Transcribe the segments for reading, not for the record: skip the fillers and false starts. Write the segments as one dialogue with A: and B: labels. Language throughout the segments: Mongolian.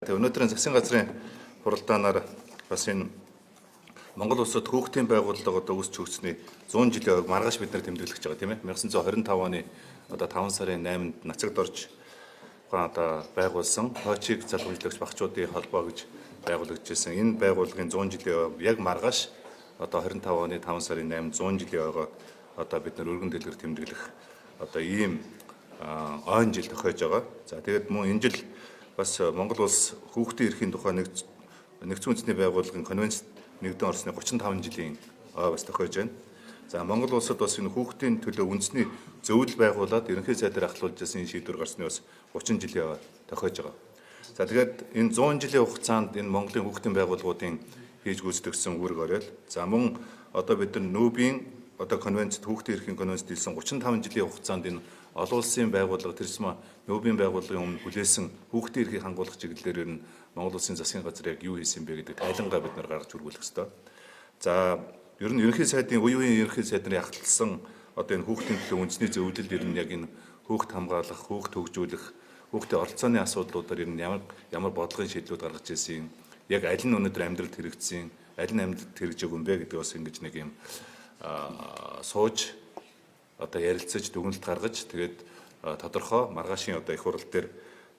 A: Тэгээ өнөөдрийн засгийн газрын хуралдаанаар бас энэ Монгол улсад хүүхдийн байгууллага үүсч хөгжсөний 100 жилийн хувьд маргааш бид нар тэмдэглэж байгаа тийм ээ. 1925 оны 5 сарын 8-нд Нацагт орж байгуулсан Хойчийг залгамжлагч багчуудын холбоо гэж байгуулагдчихсан. Энэ байгууллагын 100 жилийн хувьд яг маргааш 25 оны 5 сарын 8 100 жилийн ойгоо бид нар өргөн дэлгэр тэмдэглэх ийм ойн жил тохиож байгаа. За тэгээд мөн энэ жил бас Монгол улс хүүхдийн эрхийн тухай нэгдсэн үндэсний байгууллагын конвенцэд нэгдэн орсны 35 жилийн бас тохиож байна. За Монгол улсад бас энэ хүүхдийн төлөө үндэсний зөвлөл байгуулад ерөнхий сайдаар ахлуулж байсан шийдвэр гарсны бас 30 жилийн тохиож байгаа. За тэгээд энэ 100 жилийн хугацаанд энэ Монголын хүүхдийн байгууллагуудын хийж гүйцэтгэсэн үүрэг оройд за мөн бид нар нүүбийн конвенцэд хүүхдийн эрхийн конвенцэд хэлсэн 35 жилийн хугацаанд энэ олон улсын байгууллага тэрсмэ нүүбийн байгууллагын өмнө хүлээсэн хүүхдийн эрхийг хангуулах чиглэлээр нь Монгол улсын засгийн газар яг юу хийсэн бэ гэдэг тайлангаа бид нар гаргаж хүргүүлэх ёстой. За ер нь ерөнхий сайдын үеийн ерөнхий сайдын ягтлсан энэ хүүхдийн төлөө үндэсний зөвлөлд ер нь яг энэ хүүхд хамгаалах, хүүхд хөгжүүлэх, хүүхдийн оролцооны асуудлуудаар ер нь ямар бодлогын шийдлүүд гаргаж ирсэн, яг аль нь өнөөдөр амьдралд хэрэгжсэн, аль нь амьдралд хэрэгжиж байгаа юм бэ гэдэг бас ингэж нэг юм сууж ярилцаж дүгнэлт гаргаж тэгээд тодорхой маргаашийн их хурал дээр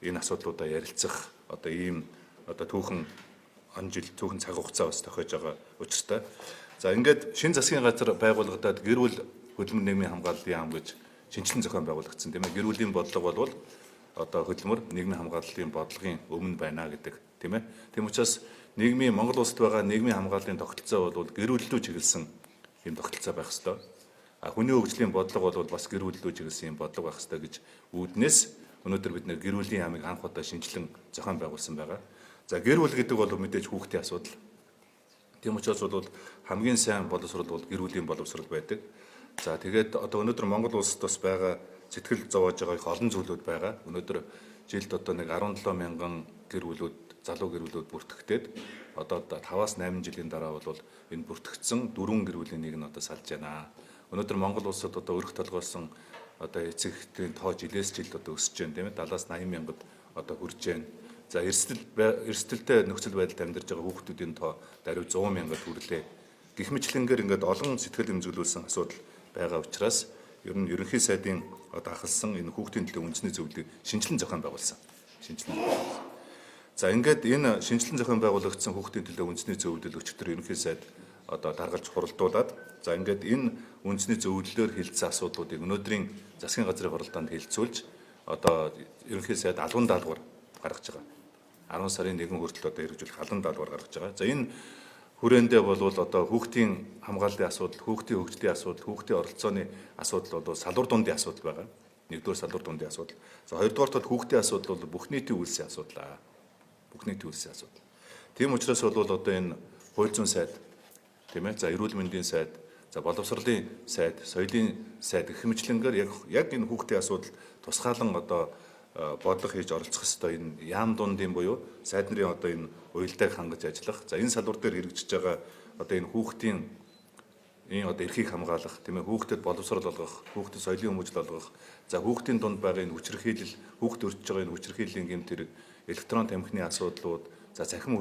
A: энэ асуудлуудаа ярилцах ийм түүхэн жил түүхэн цаг хугацаа бас тохиож байгаа учиртай. За ингээд шинэ засгийн газар байгуулагдаад гэр бүл хөдөлмөр нийгмийн хамгааллын яам гэж шинжилэн зохион байгуулагдсан тийм ээ. Гэр бүлийн бодлого бол хөдөлмөр нийгмийн хамгааллын бодлогын өмнө байна гэдэг тийм ээ. Тийм учраас нийгмийн Монгол улсад байгаа нийгмийн хамгааллын тогтолцоо бол гэр бүл рүү чиглэсэн ийм тогтолцоо байх ёстой. Хүний хөгжлийн бодлого бол бас гэр бүл рүү чиглэсэн юм бодлого байх ёстой гэж үүднээс өнөөдөр бид нэр гэр бүлийн яамыг анх удаа шинжилэн зохион байгуулсан байгаа. За гэр бүл гэдэг бол мэдээж хүүхдийн асуудал. Тийм учраас бол хамгийн сайн боловсрол бол гэр бүлийн боловсрол байдаг. За тэгээд өнөөдөр Монгол улсад бас байгаа сэтгэл зовоож байгаа их олон зүйлүүд байгаа. Өнөөдөр жилд нэг 17 мянган гэр бүлүүд залуу гэр бүлүүд бүртгэгдээд 5-8 жилийн дараа бол энэ бүртгэгдсэн 4 гэр бүлийн нэг нь салж байна. Өнөөдөр Монгол улсад өрх толгойсон эцэгтэй тоо жилээс жилд өсөж байна тийм ээ 70-80 мянгад хүрж байна. За эрсдэлтэй нөхцөл байдалд амьдарч байгаа хүүхдүүдийн тоо даруй 100 мянгад хүрлээ. Гэх мэтлэнгээр ингээд олон сэтгэл эмзэглүүлсэн асуудал байгаа учраас ер нь ерөнхий сайдын ахалсан энэ хүүхдийн төлөө үндэсний зөвлөлийг шинжилэн зохион байгуулсан. За ингээд энэ шинжилэн зохион байгуулагдсан хүүхдийн төлөө үндэсний зөвлөл өчигдөр ерөнхий сайд даргалж хуралдуулаад за ингээд энэ үндэсний зөвлөлөөр хэлсэн асуудлуудыг өнөөдрийн засгийн газрын хуралдаанд хэлцүүлж ерөнхий сайд албан даалгавар гаргаж байгаа. 10 сарын 1 хүртэл хэрэгжүүлэх албан даалгавар гаргаж байгаа. За энэ хүрээндээ бол хүүхдийн хамгааллын асуудал, хүүхдийн хөгжлийн асуудал, хүүхдийн оролцооны асуудал бол салбар дундын асуудал байгаа. Нэгдүгээр салбар дундын асуудал. За хоёрдугаар хүүхдийн асуудал бол бүх нийтийн үйлсийн асуудал. Бүх нийтийн үйлсийн асуудал. Тийм учраас бол энэ хууль зүйн сайд тийм ээ. За эрүүл мэндийн сайд, за боловсролын сайд, соёлын сайд гэх мэтлэнгээр яг энэ хүүхдийн асуудал тусгаалan бодлого хийж оролцох ёстой энэ яам дундын буюу сайд нарын энэ уялдааг хангаж ажиллах. За энэ салбар дээр хэрэгжиж байгаа энэ хүүхдийн эрхийг хамгаалах, тийм ээ, хүүхдэд боловсрол олгох, хүүхдэд соёлын хүмүүжил олгох, за хүүхдийн дунд байгаа энэ хүчирхийлэл, хүүхд өртөж байгаа энэ хүчирхийллийн гэмт хэрэг, электрон тамхины асуудлууд, за цахим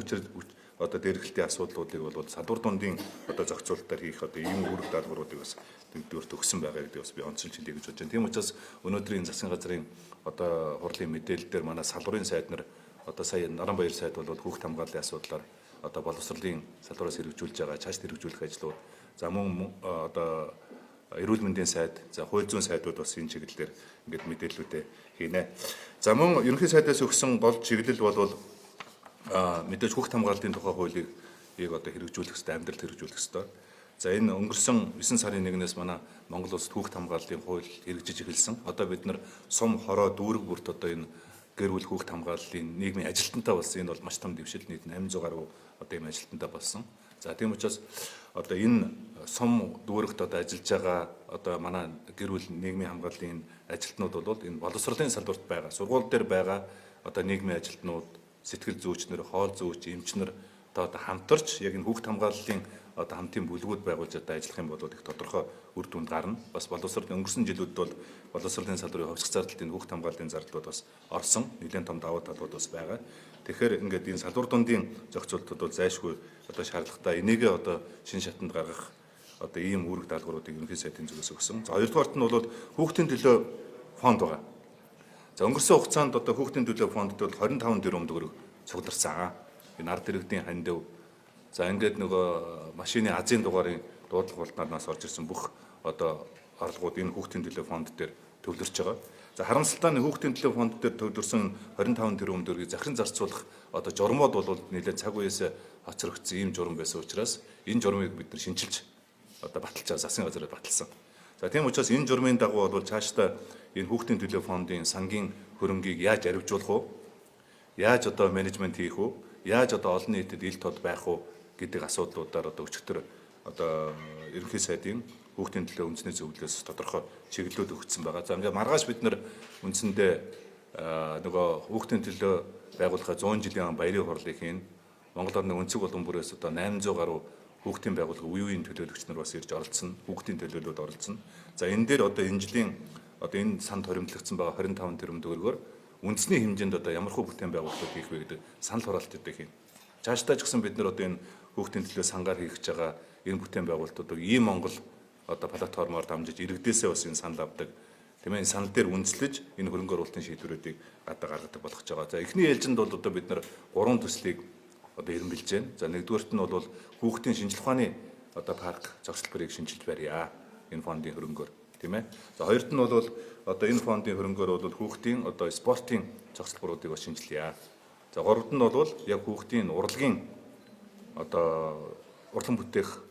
A: дээрхэлтийн асуудлуудыг бол салбар дундын зохицуулалтаар хийх ийм үүрэг даалгавруудыг бас тэмдэгт өгсөн байгаа гэдэг бас би онцлж хэлье гэж бодож байна. Тийм учраас өнөөдрийн засгийн газрын хурлын мэдээлэл дээр манай салбарын сайд нар сая Наранбаяр сайд бол хүүхд хамгааллын асуудлаар боловсролын салбараас хэрэгжүүлж байгаа цааш хэрэгжүүлэх ажлууд, за мөн эрүүл мэндийн сайд, за хууль зүйн сайдууд бас энэ чиглэлээр ингээд мэдээллүүдээ хийнэ. За мөн ерөнхий сайдаас өгсөн гол чиглэл бол мэдээж хүүхд хамгааллын тухай хуулийг хэрэгжүүлэх ёстой, амьдралд хэрэгжүүлэх ёстой. За энэ өнгөрсөн 9 сарын 1-ээс манай Монгол улсад хүүхд хамгааллын хууль хэрэгжиж эхэлсэн. бид нар сум хороо дүүрэг бүрт энэ гэр бүл хүүхд хамгааллын нийгмийн ажилтнтай болсон. Энэ бол маш том дэвшил, нийт 800 гаруй ийм ажилтнтай болсон. За тийм учраас энэ сум дүүрэгт ажиллаж байгаа манай гэр бүл нийгмийн хамгааллын ажилтнууд бол энэ боловсролын салбарт байгаа, сургууль дээр байгаа нийгмийн ажилтнууд, сэтгэл зүйчнэр, хоол зүйч, эмчнэр хамтарч яг энэ хүүхд хамгааллын хамтын бүлгүүд байгуулж ажиллах юм бол их тодорхой үр дүнд гарна. Бас боловсролын өнгөрсөн жилүүд бол боловсролын салбарын хувьсгал зардал, хүүхд хамгааллын зардлууд бас орсон. Нэлээд том давуу талууд бас байгаа. Тэгэхээр ингээд энэ салбар дундын зохицуултууд бол зайлшгүй одоо шаардлагатай. Энийгээ одоо шин шатанд гаргах одоо ийм үүрэг даалгавруудыг ерөнхий сайдын зүгээс өгсөн. За хоёрдугаарт нь бол хүүхдийн төлөө фонд байгаа. За өнгөрсөн хугацаанд одоо хүүхдийн төлөө фондд бол 25 тэрбум төгрөг цугларсан. Энэ ард иргэдийн хандив. За ингээд нөгөө машины азийн дугаарын дуудлага болтнаас орж ирсэн бүх одоо орлогууд энэ хүүхдийн төлөө фонд дээр төвлөрч байгаа. За харамсалтай нь хүүхдийн төлөө фонд дээр төвлөрсөн 25 тэрбум төгрөгийг захиран зарцуулах одоо журмууд бол нэлээд цаг үеэс хоцрогдсон ийм журам байсан учраас энэ журмыг бид нар шинчилж одоо баталж байгаа, засгийн газараар баталсан. За тийм учраас энэ журмын дагуу бол цаашдаа энэ хүүхдийн төлөө фондын сангийн хөрөнгийг яаж арвижуулах вэ? Яаж одоо менежмент хийх вэ? Яаж одоо олон нийтэд ил тод байх вэ гэдэг асуудлуудаар одоо өчигдөр одоо ерөнхий сайдын хүүхдийн төлөө үндэсний зөвлөлөөс тодорхой чиглэлүүд өгсөн байгаа. За ингээд маргааш бид нар үндсэндээ нөгөө хүүхдийн төлөө байгуулахаа 100 жилийн баярын хурлыг хийн. Монгол орны өнцөг улам бүрээс одоо 800 гаруй хүүхдийн байгууллага үеийн төлөөлөгч нар бас ирж оролцсон. Хүүхдийн төлөөлөлд оролцсон. За энэ дээр одоо энэ жилийн одоо энэ санд хоримтлагдсан байгаа 25 тэрбум төгрөгөөр үндэсний хэмжээнд одоо ямархуу бүтээн байгуулалт хийх вэ гэдэг санал хураалтуудыг хийн. Цаашдаа ч гэсэн бид нар одоо энэ хүүхдийн төлөө сангаар хийх гэж байгаа энэ бүтээн байгуулалтуудыг ийм Монгол одоо платформоор дамжиж иргэдээсээ бас энэ санал авдаг. Тийм ээ, энэ санал дээр үндэслэж энэ хөрөнгө оруулалтын шийдвэрүүдийг гадаг болгож байгаа. За эхний ээлжинд бол одоо бид нар 3 төслийг одоо эренбилж байна. За нэгдүгээрт нь бол хүүхдийн шинжлэх ухааны одоо парк зохицолборыг шинжилж барья. Энэ фондын хөрөнгөөр, тийм ээ. За хоёрт нь бол одоо энэ фондын хөрөнгөөр бол хүүхдийн одоо спортын зохицолборуудыг бас шинжилье. За гуравт нь бол яг хүүхдийн урлагийн одоо урлан бүтээх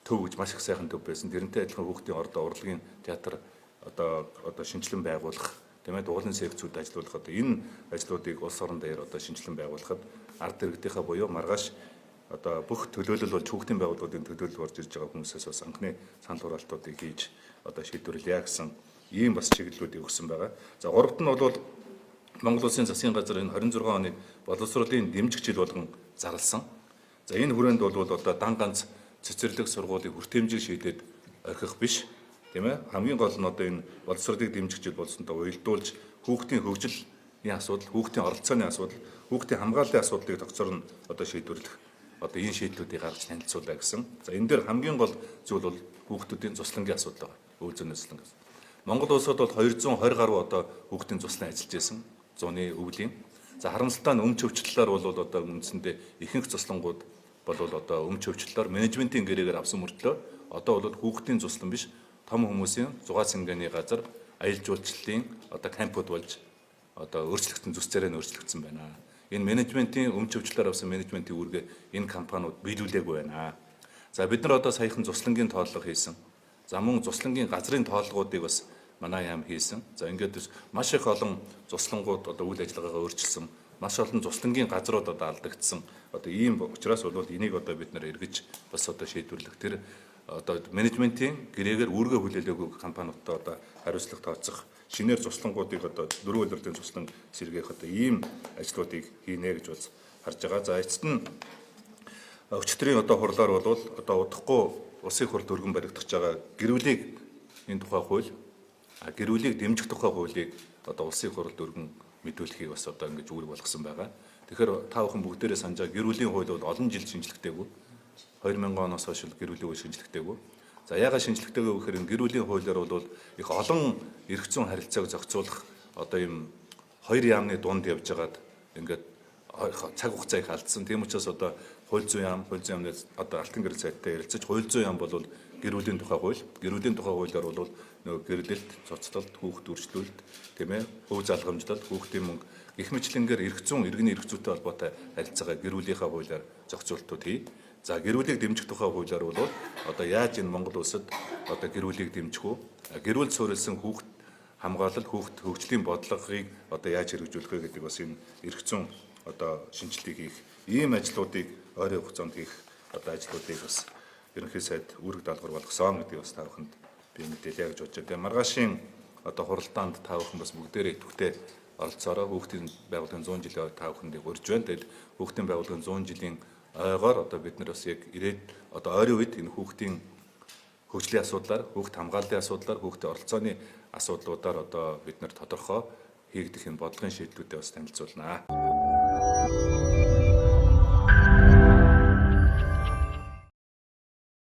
A: төв гэж маш их сайхан төв байсан. Тэрнтэй адилхан хүүхдийн урлагийн театр одоо шинжилэн байгуулах, тийм ээ, дугуулын секцүүд ажиллуулах одоо энэ ажлуудыг улс орон дээр одоо шинжилэн байгуулахад ард иргэдийнхээ буюу маргааш одоо бүх төлөөлөл болж хүүхдийн байгууллагуудын төлөөлөл орж ирж байгаа хүмүүсээс бас анхны санал хураалтуудыг хийж одоо шийдвэрлэе гэсэн ийм бас чиглэлүүдийг өгсөн байгаа. За гуравт нь бол Монгол Улсын засгийн газар энэ 26 оны боловсролын дэмжих жил болгон зарласан. За энэ хүрээнд бол одоо дан ганц цэцэрлэг сургуулийг хүртээмжийг шийдээд орхих биш, тийм ээ. Хамгийн гол нь одоо энэ боловсролыг дэмжих жил болсонтой уялдуулж хүүхдийн хөгжлийн асуудал, хүүхдийн оролцооны асуудал, хүүхдийн хамгааллын асуудлыг тогтсор нь одоо шийдвэрлэх одоо энэ шийдлүүдийг гаргаж танилцуулаа гэсэн. За энэ дээр хамгийн гол зүйл бол хүүхдүүдийн цуслангийн асуудал байна. Өвөл зөний цусланг. Монгол улсад бол 220 гаруй одоо хүүхдийн цуслан ажиллаж байсан. 100-ны өвлийн. За харамсалтай нь өмч өвчлөлөөр бол одоо үндсэндээ ихэнх цуслангууд бол одоо өмч өвчлөлөөр менежментийн гэрээгээр авсан мөртлөө одоо бол хүүхдийн цуслан биш том хүмүүсийн зугаа цэнгэний газар аялал жуулчлалын одоо кампууд болж одоо өөрчлөгдсөн зүс царай нь өөрчлөгдсөн байна. Энэ менежментийн өмч өвчлөлөөр авсан менежментийн үүргээ энэ компаниуд биелүүлээгүй байна. За бид нар одоо саяхан цуслангийн тооллого хийсэн. За мөн цуслангийн газрын тооллогуудыг бас манай яам хийсэн. За ингээд маш их олон цуслангууд одоо үйл ажиллагаагаа өөрчилсөн. Маш олон цуслангийн газрууд одоо алдагдсан. Одоо ийм учраас бол энийг одоо бид нар эргэж бас одоо шийдвэрлэх тэр одоо менежментийн гэрээгээр үүргээ хүлээлгээгүй компаниудтай одоо хариуцлага тооцох, шинээр цуслангуудыг одоо дөрвөн улиралын цуслан сэргээх одоо ийм ажлуудыг хийнэ гэж бол харж байгаа. За эцэст нь өчтөрийн одоо хурлаар бол одоо удахгүй улсын хурлд өргөн баригдах байгаа гэрүүлийг энэ тухай хууль гэрүүлийг дэмжих тухай хуулийг одоо улсын хурлд өргөн мэдүүлэхийг бас одоо ингэж үүрэг болгосон байгаа. Тэгэхээр та бүхэн бүгдээрээ санаж байгаа гэрүүлийн хууль бол олон жил шинжлэхтэйгүү. 2000 оноос хойш гэрүүлийн хууль шинжлэхтэйгүү. За яагаад шинжлэхтэйгүү гэхээр энэ гэрүүлийн хуулиар бол их олон эрх зүйн харилцааг зохицуулах одоо ийм хоёр яамны дунд явж байгаад ингээд цаг хугацаа их алдсан. Тийм учраас одоо хууль зүйн яамны одоо алтан гэрэл сайттай ярилцаж хууль зүйн яам бол гэрүүлийн тухай хуулиар бол нөгөө гэрлэлт, цоцлолт, хүүхд үржлүүлэлт, тийм ээ, өв залгамжлалт, хүүхдийн мөнгө гэх мэтлэнгээр иргэний эрх зүйтэй холбоотой харилцаагаа гэрүүлийнхаа хуулиар зохицуултууд хий. За гэрүүлийг дэмжих тухай хуулиар бол одоо яаж энэ Монгол улсад одоо гэрүүлийг дэмжих үү? Гэрүүлд суурилсан хүүхд хамгаалал, хүүхд хөгжлийн бодлогыг одоо яаж хэрэгжүүлэх вэ гэдэг бас энэ эрх зүйн одоо шинжилгээг хийх, ийм ажлуудыг ойрын хугацаанд хийх одоо ажлуудыг бас ерөнхий сайд үүрэг даалгавар болгосон гэдгийг бас та бүхэнд би мэдээлье гэж бодож байна. Тэгээ маргаашийн одоо хуралдаанд та бүхэн бас бүгдээрээ идэвхтэй оролцоороо хүүхдийн байгууллагын 100 жилийн та бүхэндээ урьж байна. Тэгэд хүүхдийн байгууллагын 100 жилийн ойгоор одоо бид нар бас яг ирээд одоо ойрын үед энэ хүүхдийн хөгжлийн асуудлаар, хүүхд хамгааллын асуудлаар, хүүхдийн оролцооны асуудлуудаар одоо бид нар тодорхой хийгдэх энэ бодлогын шийдлүүдэд бас танилцуулнаа.
B: байна.